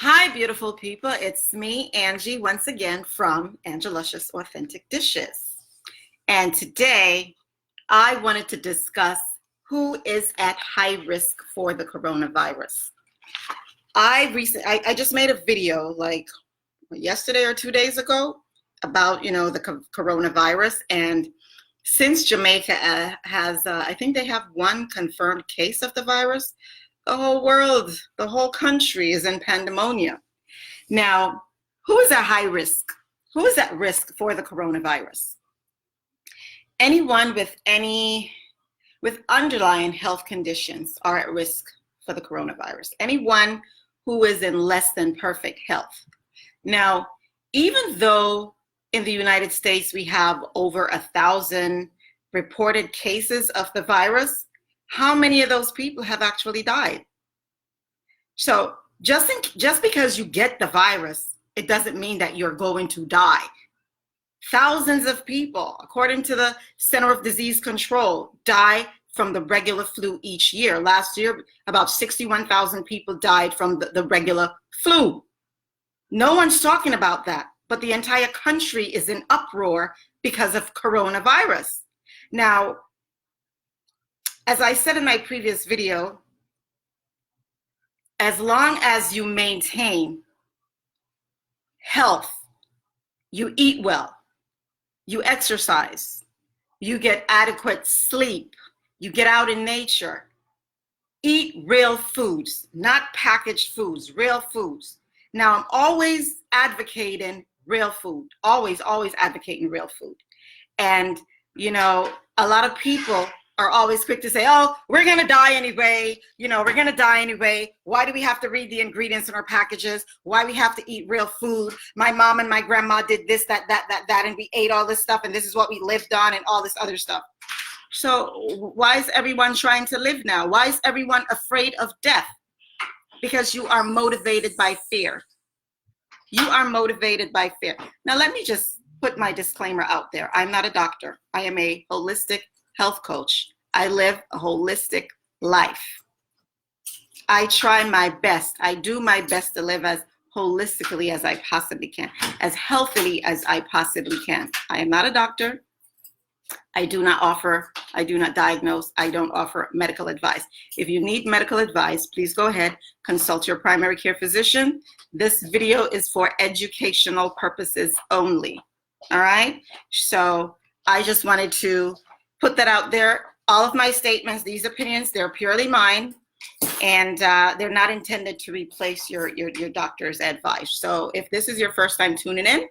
Hi, beautiful people. It's me, Angie, once again from Ange'luscious Authentic Dishes. And today I wanted to discuss who is at high risk for the coronavirus. I just made a video like yesterday or 2 days ago about, the coronavirus. And since Jamaica has, I think they have one confirmed case of the virus, the whole world, the whole country is in pandemonium. Now, who is at high risk? Who is at risk for the coronavirus? Anyone with underlying health conditions are at risk for the coronavirus. Anyone who is in less than perfect health. Now, even though in the United States we have over 1,000 reported cases of the virus, how many of those people have actually died? So just because you get the virus, it doesn't mean that you're going to die. Thousands of people, according to the Center of Disease Control, die from the regular flu each year. Last year, about 61,000 people died from the regular flu. No one's talking about that, but the entire country is in uproar because of coronavirus. Now, as I said in my previous video, as long as you maintain health, you eat well, you exercise, you get adequate sleep, you get out in nature, eat real foods, not packaged foods, real foods. Now, I'm always advocating real food, always advocating real food. And, a lot of people are always quick to say, oh, we're going to die anyway. We're going to die anyway. Why do we have to read the ingredients in our packages? Why we have to eat real food? My mom and my grandma did this, that, and we ate all this stuff, and this is what we lived on and all this other stuff. So why is everyone trying to live now? Why is everyone afraid of death? Because you are motivated by fear. You are motivated by fear. Now, let me just put my disclaimer out there. I'm not a doctor. I am a holistic health coach. I live a holistic life. I try my best. I do my best to live as holistically as I possibly can, as healthily as I possibly can. I am not a doctor. I do not diagnose. I don't offer medical advice. If you need medical advice, please go ahead, consult your primary care physician. This video is for educational purposes only. All right? So I just wanted to put that out there. All of my statements, these opinions, they're purely mine, and they're not intended to replace your doctor's advice. So if this is your first time tuning in,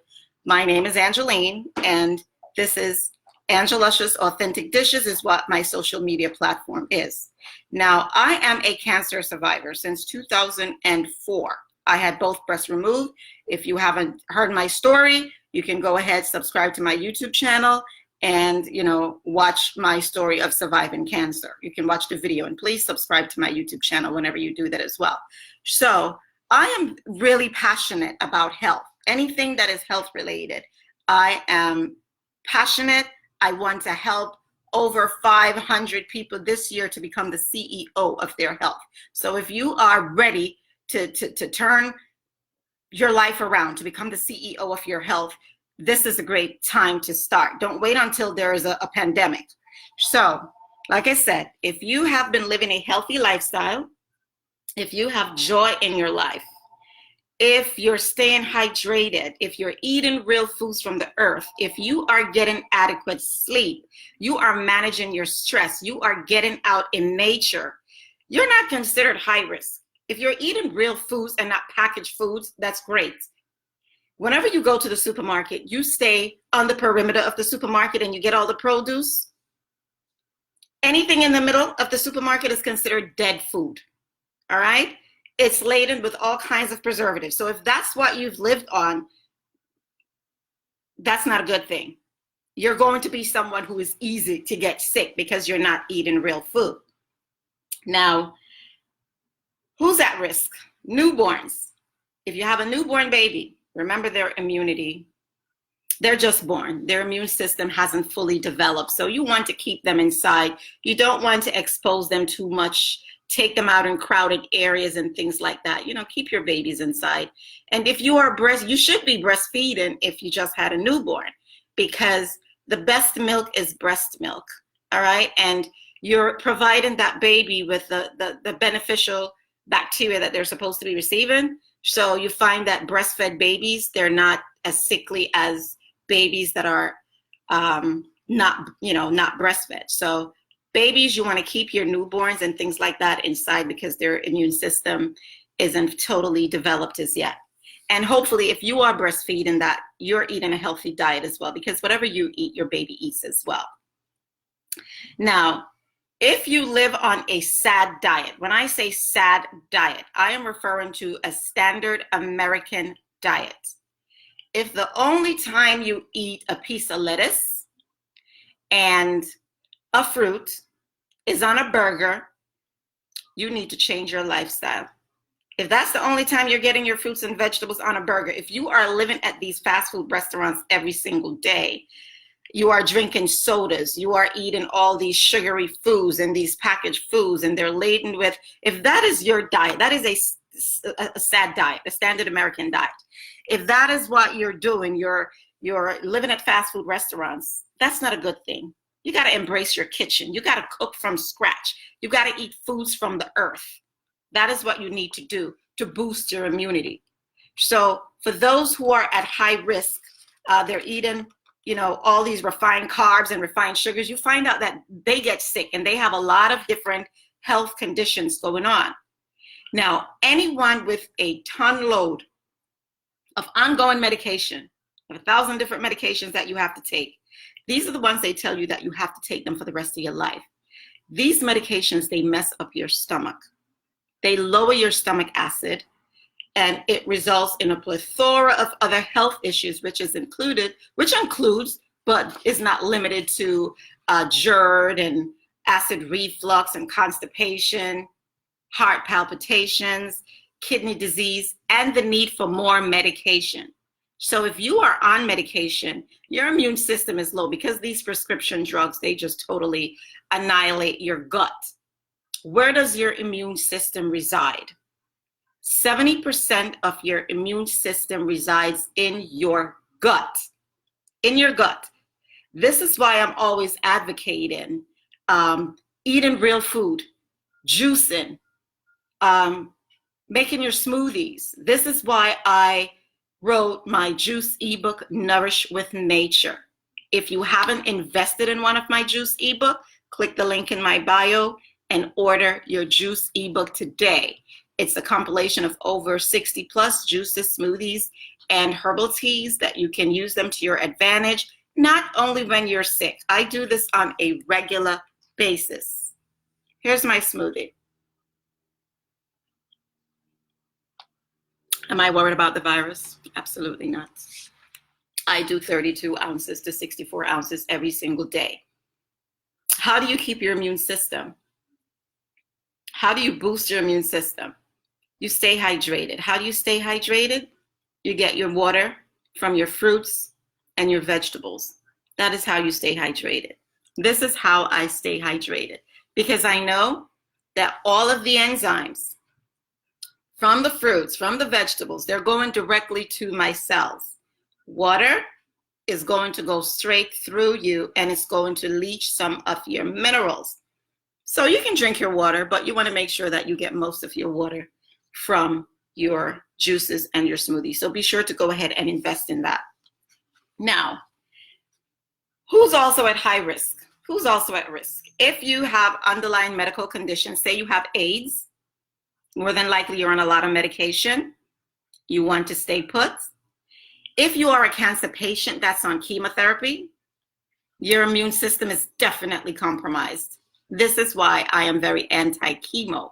my name is Angeline, and this is Ange'luscious Authentic Dishes is what my social media platform is. Now, I am a cancer survivor since 2004. I had both breasts removed. If you haven't heard my story, you can go ahead, subscribe to my YouTube channel, and watch my story of surviving cancer. You can watch the video, and please subscribe to my YouTube channel whenever you do that as well. So I am really passionate about health. Anything that is health related, I am passionate. I want to help over 500 people this year to become the CEO of their health. So if you are ready to turn your life around, to become the CEO of your health, this is a great time to start. Don't wait until there is a pandemic. So, like I said, if you have been living a healthy lifestyle, if you have joy in your life, if you're staying hydrated, if you're eating real foods from the earth, if you are getting adequate sleep, you are managing your stress, you are getting out in nature, you're not considered high risk. If you're eating real foods and not packaged foods, that's great. Whenever you go to the supermarket, you stay on the perimeter of the supermarket and you get all the produce. Anything in the middle of the supermarket is considered dead food, all right? It's laden with all kinds of preservatives. So if that's what you've lived on, that's not a good thing. You're going to be someone who is easy to get sick because you're not eating real food. Now, who's at risk? Newborns. If you have a newborn baby, remember their immunity. They're just born. Their immune system hasn't fully developed. So you want to keep them inside. You don't want to expose them too much take them out in crowded areas and things like that. You know, keep your babies inside. And if you are you should be breastfeeding if you just had a newborn, because the best milk is breast milk. All right. And you're providing that baby with the beneficial bacteria that they're supposed to be receiving. So you find that breastfed babies, they're not as sickly as babies that are not breastfed. So babies, you want to keep your newborns and things like that inside because their immune system isn't totally developed as yet. And hopefully if you are breastfeeding, that you're eating a healthy diet as well, because whatever you eat, your baby eats as well. Now, if you live on a SAD diet, when I say SAD diet, I am referring to a standard American diet. If the only time you eat a piece of lettuce and a fruit is on a burger, you need to change your lifestyle. If that's the only time you're getting your fruits and vegetables on a burger, if you are living at these fast food restaurants every single day, you are drinking sodas, you are eating all these sugary foods and these packaged foods, and they're laden with, if that is your diet, that is a SAD diet, a standard American diet. If that is what you're doing, you're living at fast food restaurants, that's not a good thing. You got to embrace your kitchen. You got to cook from scratch. You got to eat foods from the earth. That is what you need to do to boost your immunity. So for those who are at high risk, they're eating, all these refined carbs and refined sugars, you find out that they get sick and they have a lot of different health conditions going on. Now, anyone with a ton load of ongoing medication, of 1,000 different medications that you have to take, these are the ones they tell you that you have to take them for the rest of your life. These medications, they mess up your stomach. They lower your stomach acid, and it results in a plethora of other health issues, which includes, but is not limited to GERD and acid reflux and constipation, heart palpitations, kidney disease, and the need for more medication. So if you are on medication, your immune system is low because these prescription drugs, they just totally annihilate your gut. Where does your immune system reside? 70% of your immune system resides in your gut. In your gut. This is why I'm always advocating eating real food, juicing, making your smoothies. This is why I wrote my juice ebook, Nourish with Nature. If you haven't invested in one of my juice ebook, click the link in my bio and order your juice ebook today. It's a compilation of over 60 plus juices, smoothies, and herbal teas that you can use them to your advantage, not only when you're sick. I do this on a regular basis. Here's my smoothie. Am I worried about the virus? Absolutely not. I do 32 ounces to 64 ounces every single day. How do you keep your immune system? How do you boost your immune system? You stay hydrated. How do you stay hydrated? You get your water from your fruits and your vegetables. That is how you stay hydrated. This is how I stay hydrated, because I know that all of the enzymes from the fruits, from the vegetables, they're going directly to my cells. Water is going to go straight through you, and it's going to leach some of your minerals. So you can drink your water, but you want to make sure that you get most of your water from your juices and your smoothies. So be sure to go ahead and invest in that. Now, who's also at high risk? Who's also at risk? If you have underlying medical conditions, say you have AIDS, more than likely you're on a lot of medication, you want to stay put. If you are a cancer patient that's on chemotherapy, your immune system is definitely compromised. This is why I am very anti-chemo.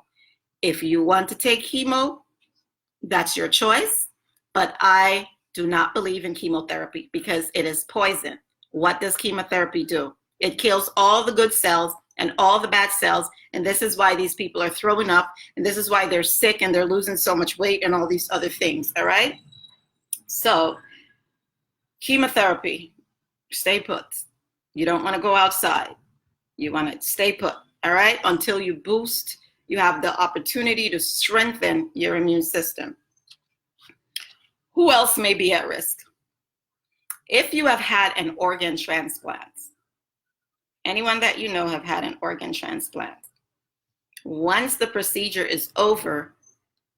If you want to take chemo, that's your choice, but I do not believe in chemotherapy because it is poison. What does chemotherapy do? It kills all the good cells and all the bad cells, and this is why these people are throwing up, and this is why they're sick and they're losing so much weight and all these other things, all right? So, chemotherapy, stay put. You don't want to go outside. You want to stay put, all right, until you boost You have the opportunity to strengthen your immune system. Who else may be at risk? If you have had an organ transplant, anyone that you know have had an organ transplant, once the procedure is over,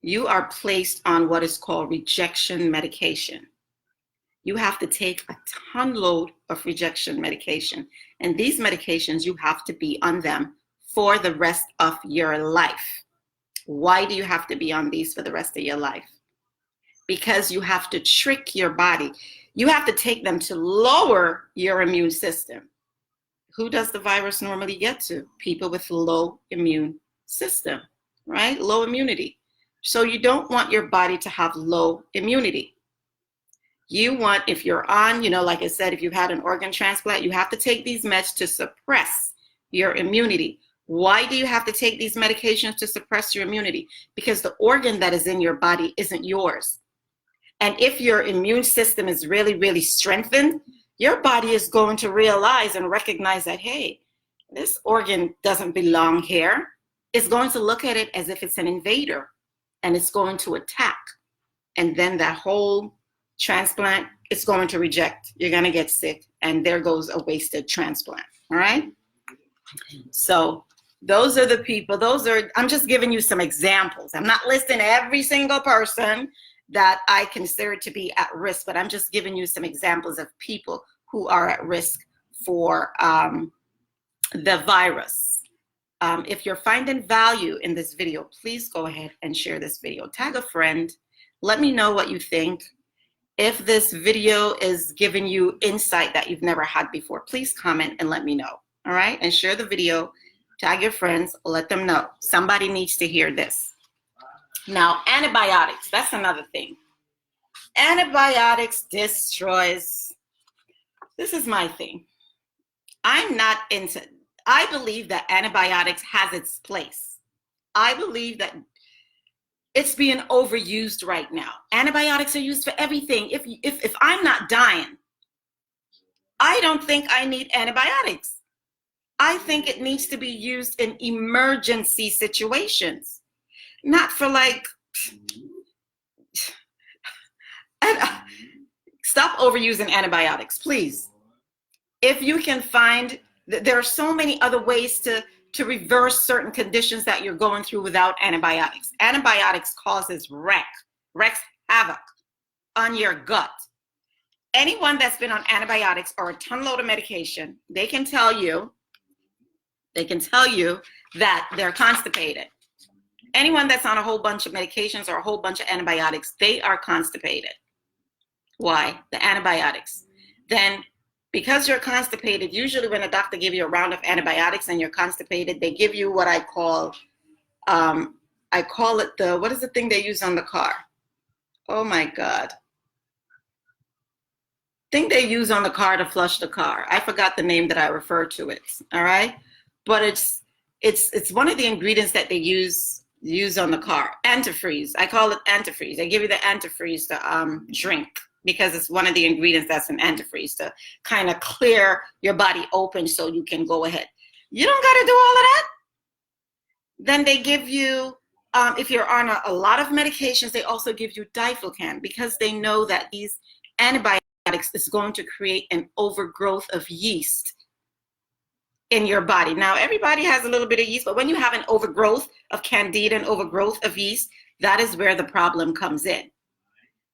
you are placed on what is called rejection medication. You have to take a ton load of rejection medication. And these medications, you have to be on them for the rest of your life. Why do you have to be on these for the rest of your life? Because you have to trick your body. You have to take them to lower your immune system. Who does the virus normally get to? People with low immune system, right? Low immunity. So you don't want your body to have low immunity. You want, if you're on, like I said, if you've had an organ transplant, you have to take these meds to suppress your immunity. Why do you have to take these medications to suppress your immunity? Because the organ that is in your body isn't yours. And if your immune system is really, really strengthened, your body is going to realize and recognize that, hey, this organ doesn't belong here. It's going to look at it as if it's an invader, and it's going to attack. And then that whole transplant, it's going to reject. You're going to get sick, and there goes a wasted transplant. All right? So those are the people. I'm just giving you some examples. I'm not listing every single person that I consider to be at risk, but I'm just giving you some examples of people who are at risk for the virus. If you're finding value in this video, please go ahead and share this video. Tag a friend. Let me know what you think. If this video is giving you insight that you've never had before, please comment and let me know. All right? And share the video. Tag your friends. Let them know. Somebody needs to hear this. Now, antibiotics. That's another thing. Antibiotics destroys. This is my thing. I believe that antibiotics has its place. I believe that it's being overused right now. Antibiotics are used for everything. If I'm not dying, I don't think I need antibiotics. I think it needs to be used in emergency situations, not for stop overusing antibiotics, please. If you can find, there are so many other ways to reverse certain conditions that you're going through without antibiotics. Antibiotics causes wreaks havoc on your gut. Anyone that's been on antibiotics or a ton load of medication, they can tell you that they're constipated. Anyone that's on a whole bunch of medications or a whole bunch of antibiotics, they are constipated. Why? The antibiotics. Then, because you're constipated, usually when a doctor gives you a round of antibiotics and you're constipated, they give you what I call it what is the thing they use on the car? Oh my God. Thing they use on the car to flush the car. I forgot the name that I refer to it. All right. But it's one of the ingredients that they use on the car. Antifreeze. I call it antifreeze. They give you the antifreeze to drink, because it's one of the ingredients that's in antifreeze to kind of clear your body open so you can go ahead. You don't got to do all of that. Then they give you, if you're on a lot of medications, they also give you diflucan, because they know that these antibiotics is going to create an overgrowth of yeast in your body. Now, everybody has a little bit of yeast, but when you have an overgrowth of candida and overgrowth of yeast, that is where the problem comes in.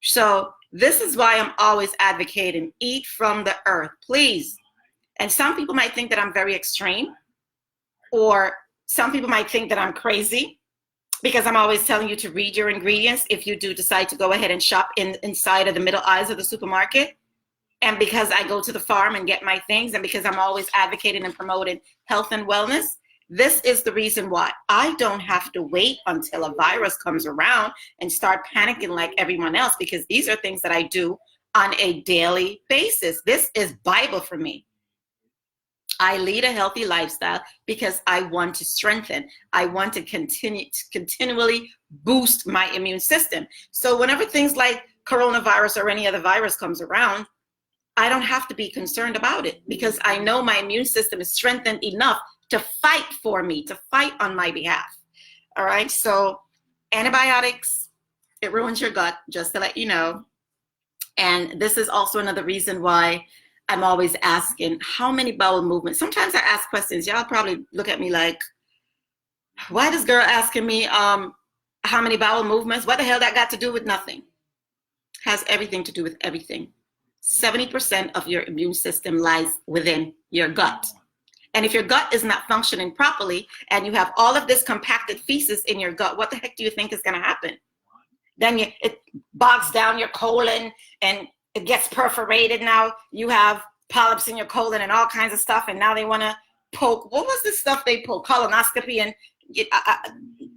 So this is why I'm always advocating, eat from the earth, please. And some people might think that I'm very extreme, or some people might think that I'm crazy, because I'm always telling you to read your ingredients if you do decide to go ahead and shop inside of the middle aisles of the supermarket. And because I go to the farm and get my things, and because I'm always advocating and promoting health and wellness, this is the reason why I don't have to wait until a virus comes around and start panicking like everyone else, because these are things that I do on a daily basis. This is Bible for me. I lead a healthy lifestyle because I want to strengthen. I want to continually boost my immune system. So whenever things like coronavirus or any other virus comes around, I don't have to be concerned about it, because I know my immune system is strengthened enough to fight for me, to fight on my behalf. All right, so antibiotics, it ruins your gut, just to let you know. And this is also another reason why I'm always asking how many bowel movements. Sometimes I ask questions. Y'all probably look at me like, why this girl asking me how many bowel movements? What the hell that got to do with nothing? Has everything to do with everything. 70% of your immune system lies within your gut. And if your gut is not functioning properly and you have all of this compacted feces in your gut, what the heck do you think is going to happen? Then it bogs down your colon and it gets perforated. Now you have polyps in your colon and all kinds of stuff. And now they want to poke. What was the stuff they poke? Colonoscopy. And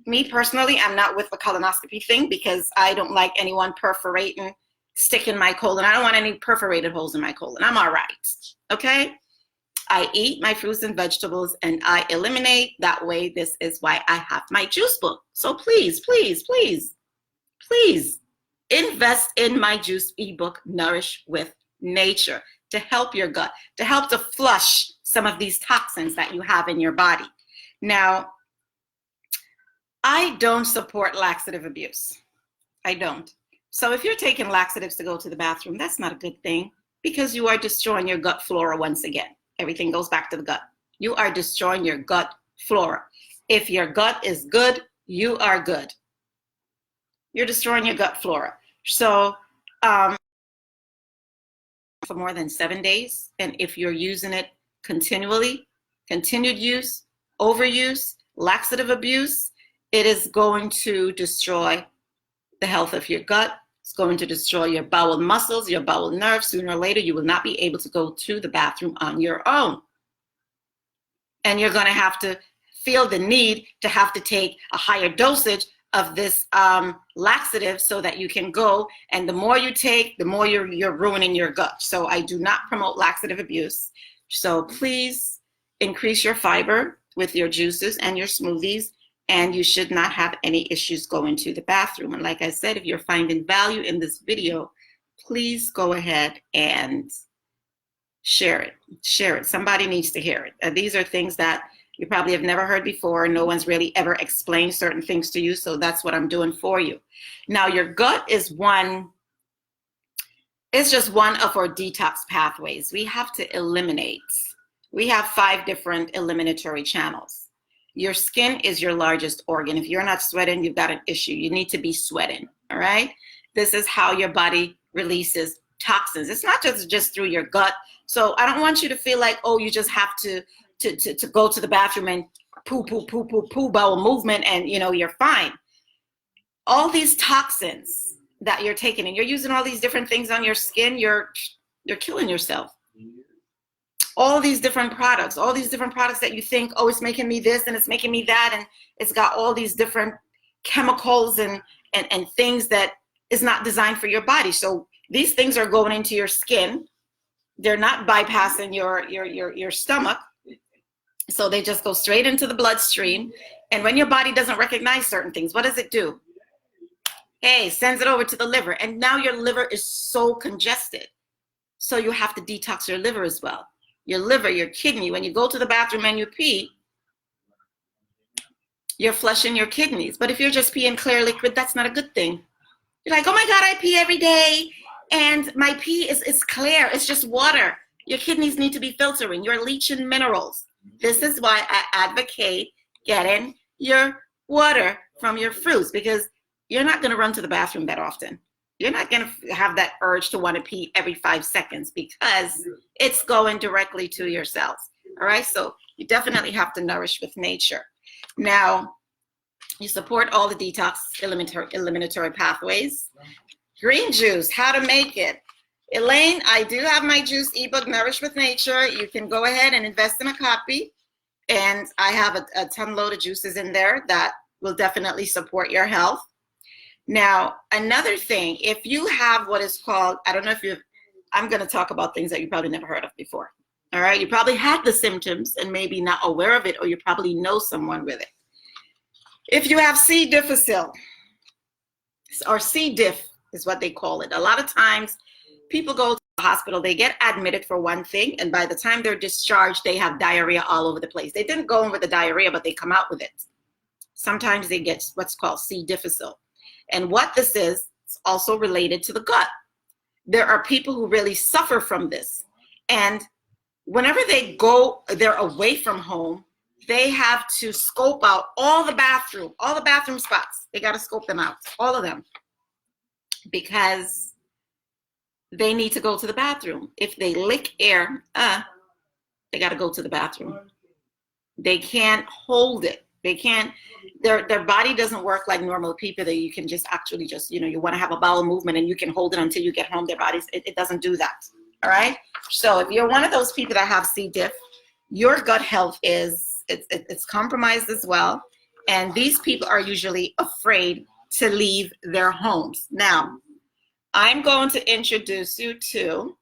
me personally, I'm not with the colonoscopy thing because I don't like anyone perforating, sticking my colon. I don't want any perforated holes in my colon. I'm all right. Okay. I eat my fruits and vegetables and I eliminate that way. This is why I have my juice book. So please, please, please, please invest in my juice ebook, Nourish with Nature, to help your gut, to help to flush some of these toxins that you have in your body. Now, I don't support laxative abuse. I don't. So if you're taking laxatives to go to the bathroom, that's not a good thing because you are destroying your gut flora once again. Everything goes back to the gut. You are destroying your gut flora. If your gut is good, you are good. You're destroying your gut flora. So for more than 7 days, and if you're using it continually, continued use, overuse, laxative abuse, it is going to destroy the health of your gut. It's going to destroy your bowel muscles, your bowel nerves. Sooner or later, you will not be able to go to the bathroom on your own. And you're going to have to feel the need to have to take a higher dosage of this laxative so that you can go. And the more you take, the more you're ruining your gut. So I do not promote laxative abuse. So please increase your fiber with your juices and your smoothies. And you should not have any issues going to the bathroom. And like I said, if you're finding value in this video, please go ahead and share it. Share it. Somebody needs to hear it. These are things that you probably have never heard before. No one's really ever explained certain things to you. So that's what I'm doing for you. Now, your gut is it's just one of our detox pathways. We have to eliminate. We have 5 different eliminatory channels. Your skin is your largest organ. If you're not sweating, you've got an issue. You need to be sweating, all right? This is how your body releases toxins. It's not just through your gut. So I don't want you to feel like, oh, you just have to go to the bathroom and poo, bowel movement, and you're fine. All these toxins that you're taking, and you're using all these different things on your skin, you're killing yourself. All these different products that you think, oh, it's making me this and it's making me that, and it's got all these different chemicals and things that is not designed for your body. So these things are going into your skin. They're not bypassing your stomach. So they just go straight into the bloodstream. And when your body doesn't recognize certain things, what does it do? Hey, sends it over to the liver. And now your liver is so congested. So you have to detox your liver as well. Your liver, your kidney. When you go to the bathroom and you pee, you're flushing your kidneys. But if you're just peeing clear liquid, that's not a good thing. You're like, oh my God, I pee every day and my pee is clear. It's just water. Your kidneys need to be filtering. You're leaching minerals. This is why I advocate getting your water from your fruits, because you're not going to run to the bathroom that often. You're not going to have that urge to want to pee every 5 seconds because it's going directly to your cells. All right. So you definitely have to nourish with nature. Now, you support all the detox eliminatory pathways. Green juice, how to make it. Elaine, I do have my juice ebook, Nourish with Nature. You can go ahead and invest in a copy. And I have a ton load of juices in there that will definitely support your health. Now, another thing, if you have what is called, I don't know if I'm going to talk about things that you probably never heard of before. All right. You probably had the symptoms and maybe not aware of it, or you probably know someone with it. If you have C. difficile, or C. diff is what they call it. A lot of times people go to the hospital, they get admitted for one thing, and by the time they're discharged, they have diarrhea all over the place. They didn't go in with the diarrhea, but they come out with it. Sometimes they get what's called C. difficile. And what this is, it's also related to the gut. There are people who really suffer from this. And whenever they're away from home, they have to scope out all the bathroom spots. They got to scope them out, all of them, because they need to go to the bathroom. If they lick air, they got to go to the bathroom. They can't hold it. They can't, their body doesn't work like normal people that you can just actually just, you want to have a bowel movement and you can hold it until you get home. Their bodies, it doesn't do that. All right. So if you're one of those people that have C. diff, your gut health it's compromised as well. And these people are usually afraid to leave their homes. Now, I'm going to introduce you to,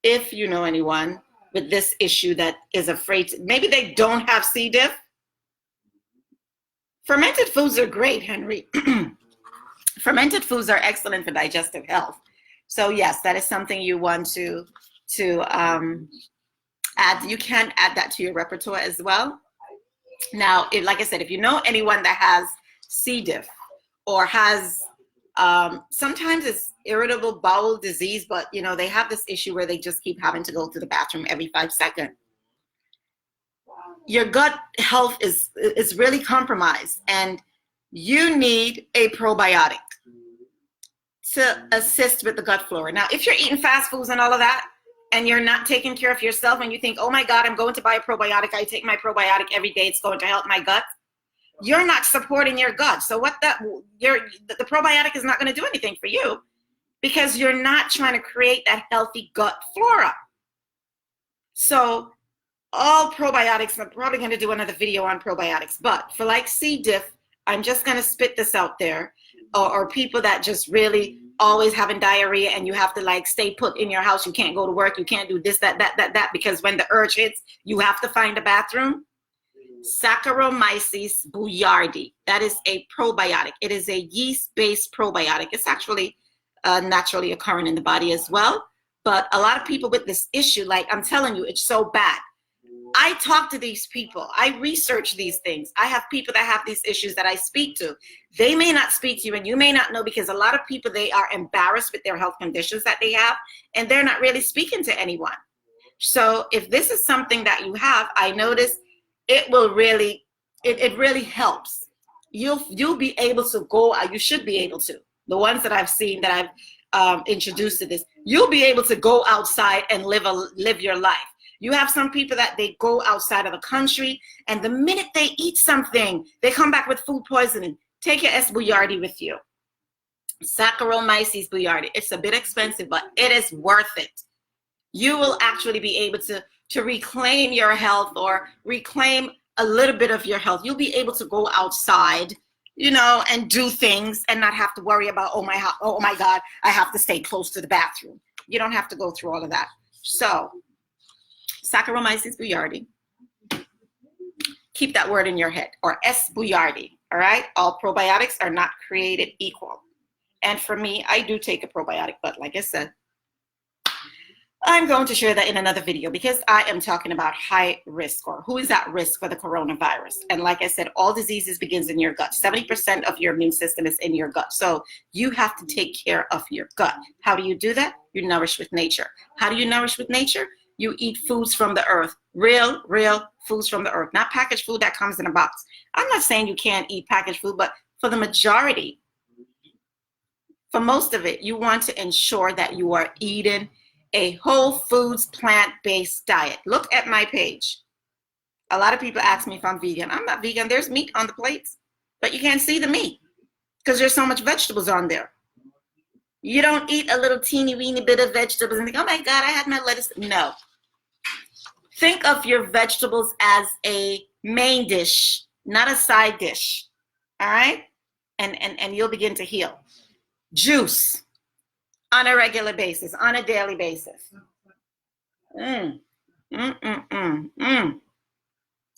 if you know anyone with this issue that is afraid to, maybe they don't have C. diff. Fermented foods are great, Henry. Fermented foods are excellent for digestive health. So yes, that is something you want to add. You can add that to your repertoire as well. Now, like I said, if you know anyone that has C. diff or has, sometimes it's irritable bowel disease, but they have this issue where they just keep having to go to the bathroom every 5 seconds. Your gut health is really compromised, and you need a probiotic to assist with the gut flora. Now, if you're eating fast foods and all of that, and you're not taking care of yourself, and you think, oh my God, I'm going to buy a probiotic, I take my probiotic every day, it's going to help my gut, you're not supporting your gut. So the probiotic is not going to do anything for you, because you're not trying to create that healthy gut flora. So all probiotics, I'm probably going to do another video on probiotics, but for like C. diff, I'm just going to spit this out there, or people that just really always having diarrhea and you have to like stay put in your house. You can't go to work. You can't do this, that, because when the urge hits, you have to find a bathroom. Saccharomyces boulardii. That is a probiotic. It is a yeast-based probiotic. It's actually naturally occurring in the body as well. But a lot of people with this issue, like I'm telling you, it's so bad. I talk to these people. I research these things. I have people that have these issues that I speak to. They may not speak to you, and you may not know, because a lot of people, they are embarrassed with their health conditions that they have, and they're not really speaking to anyone. So if this is something that you have, I notice it will really, it really helps. You'll be able to go, you should be able to. The ones that I've seen that I've introduced to this, you'll be able to go outside and live your life. You have some people that they go outside of the country, and the minute they eat something, they come back with food poisoning. Take your S. boulardii with you. Saccharomyces boulardii. It's a bit expensive, but it is worth it. You will actually be able to reclaim your health, or reclaim a little bit of your health. You'll be able to go outside, and do things and not have to worry about, oh my God, I have to stay close to the bathroom. You don't have to go through all of that. So, Saccharomyces boulardii. Keep that word in your head, or S. boulardii. All right. All probiotics are not created equal. And for me, I do take a probiotic, but like I said, I'm going to share that in another video, because I am talking about high risk, or who is at risk for the coronavirus. And like I said, all diseases begins in your gut. 70% of your immune system is in your gut. So you have to take care of your gut. How do you do that? You nourish with nature. How do you nourish with nature? You eat foods from the earth, real foods from the earth, not packaged food that comes in a box. I'm not saying you can't eat packaged food, but for the majority, for most of it, you want to ensure that you are eating a whole foods, plant-based diet. Look at my page. A lot of people ask me if I'm vegan. I'm not vegan. There's meat on the plates, but you can't see the meat because there's so much vegetables on there. You don't eat a little teeny weeny bit of vegetables and think, oh my God, I had my lettuce. No. Think of your vegetables as a main dish, not a side dish. All right? And you'll begin to heal. Juice on a regular basis, on a daily basis. And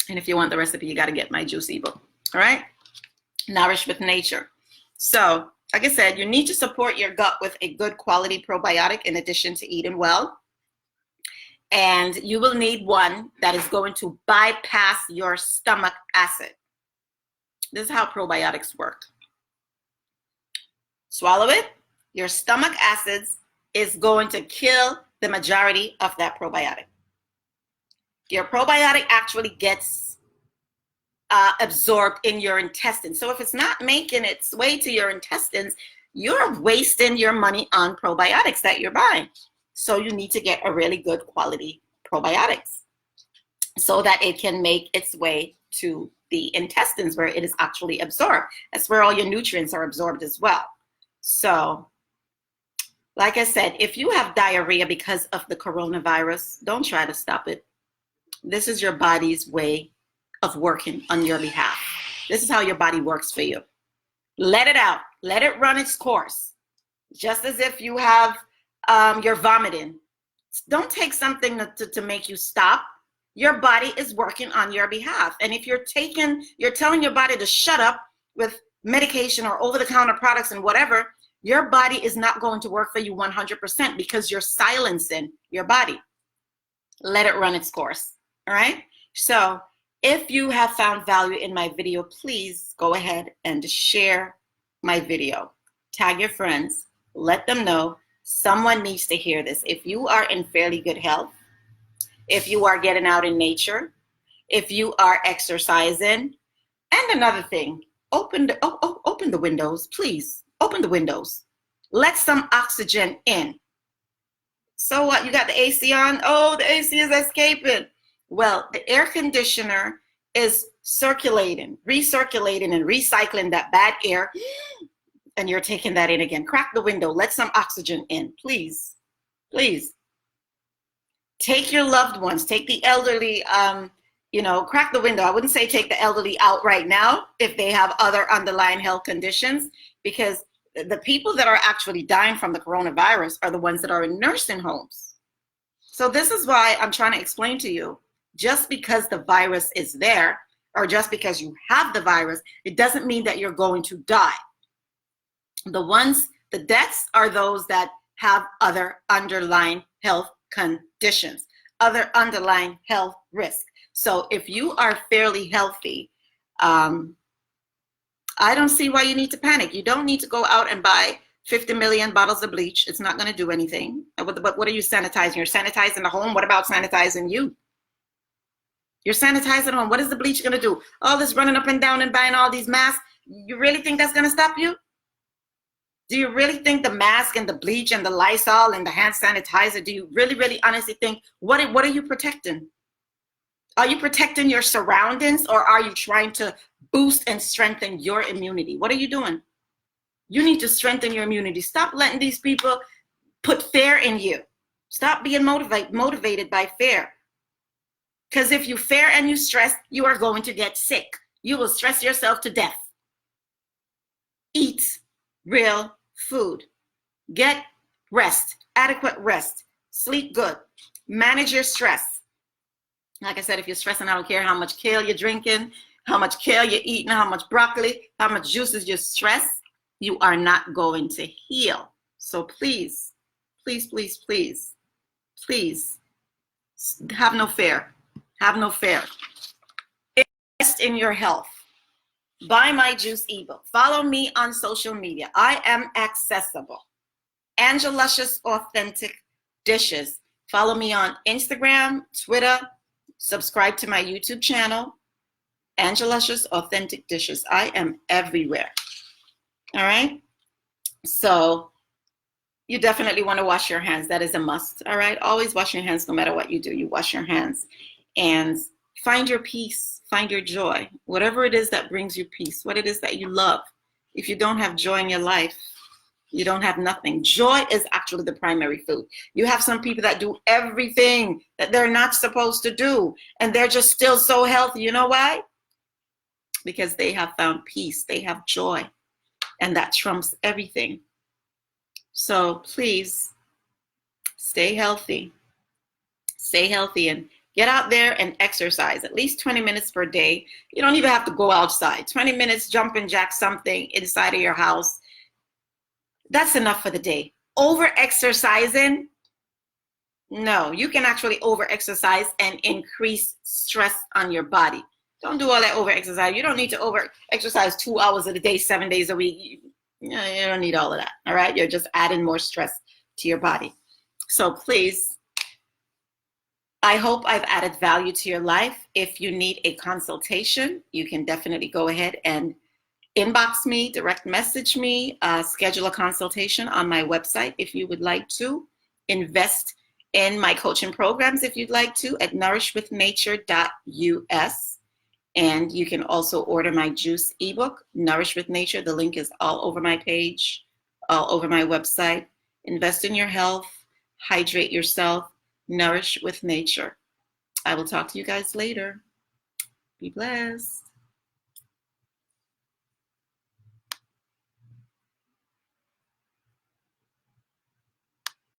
if you want the recipe, you got to get my juice ebook. All right? Nourish with nature. So, like I said, you need to support your gut with a good quality probiotic in addition to eating well. And you will need one that is going to bypass your stomach acid. This is how probiotics work. Swallow it. Your stomach acids is going to kill the majority of that probiotic. Your probiotic actually gets absorbed in your intestines. So if it's not making its way to your intestines, you're wasting your money on probiotics that you're buying. So you need to get a really good quality probiotics so that it can make its way to the intestines where it is actually absorbed. That's where all your nutrients are absorbed as well. So, like I said, if you have diarrhea because of the coronavirus, don't try to stop it. This is your body's way of working on your behalf. This is how your body works for you. Let it out. Let it run its course. Just as if you have, you're vomiting. Don't take something to make you stop. Your body is working on your behalf. And if you're telling your body to shut up with medication or over-the-counter products and whatever, your body is not going to work for you 100% because you're silencing your body. Let it run its course. All right? So if you have found value in my video, please go ahead and share my video. Tag your friends. Let them know someone needs to hear this. If you are in fairly good health, if you are getting out in nature, if you are exercising, and another thing, open the windows, please. Open the windows. Let some oxygen in. So what? You got the AC on? Oh, the AC is escaping. Well, the air conditioner is circulating, recirculating, and recycling that bad air, and you're taking that in again. Crack the window. Let some oxygen in, please. Please. Take your loved ones. Take the elderly, crack the window. I wouldn't say take the elderly out right now if they have other underlying health conditions, because the people that are actually dying from the coronavirus are the ones that are in nursing homes. So this is why I'm trying to explain to you, just because the virus is there, or just because you have the virus, it doesn't mean that you're going to die. The deaths are those that have other underlying health conditions, other underlying health risks. So if you are fairly healthy, I don't see why you need to panic. You don't need to go out and buy 50 million bottles of bleach. It's not going to do anything. But what are you sanitizing? You're sanitizing the home. What about sanitizing you? You're sanitizing home. What is the bleach going to do? All this running up and down and buying all these masks. You really think that's going to stop you? Do you really think the mask and the bleach and the Lysol and the hand sanitizer, do you really, really honestly think, what are you protecting? Are you protecting your surroundings, or are you trying to boost and strengthen your immunity? What are you doing? You need to strengthen your immunity. Stop letting these people put fear in you. Stop being motivated by fear. Because if you fear and you stress, you are going to get sick. You will stress yourself to death. Eat real food. Get rest, adequate rest. Sleep good. Manage your stress. Like I said, if you're stressing, I don't care how much kale you're drinking, how much kale you're eating, how much broccoli, how much juices you stress, you are not going to heal. So please, please, please, please, please, have no fear. Have no fear. Invest in your health. Buy my juice ebook. Follow me on social media. I am accessible. Ange'luscious Authentic Dishes. Follow me on Instagram, Twitter. Subscribe to my YouTube channel, Ange'luscious Authentic Dishes. I am everywhere. All right? So you definitely want to wash your hands. That is a must. All right? Always wash your hands no matter what you do. You wash your hands. And find your peace. Find your joy. Whatever it is that brings you peace. What it is that you love. If you don't have joy in your life, you don't have nothing. Joy is actually the primary food. You have some people that do everything that they're not supposed to do, and they're just still so healthy. You know why? Because they have found peace. They have joy, and that trumps everything. So please stay healthy. Stay healthy and get out there and exercise at least 20 minutes per day. You don't even have to go outside. 20 minutes, jump and jack something inside of your house. That's enough for the day. Over-exercising, no. You can actually over-exercise and increase stress on your body. Don't do all that over exercise. You don't need to over exercise 2 hours a day, 7 days a week. You don't need all of that. All right. You're just adding more stress to your body. So please, I hope I've added value to your life. If you need a consultation, you can definitely go ahead and inbox me, direct message me, schedule a consultation on my website if you would like to. Invest in my coaching programs if you'd like to at nourishwithnature.us. And you can also order my juice ebook, Nourish with Nature. The link is all over my page, all over my website. Invest in your health, hydrate yourself, nourish with nature. I will talk to you guys later. Be blessed.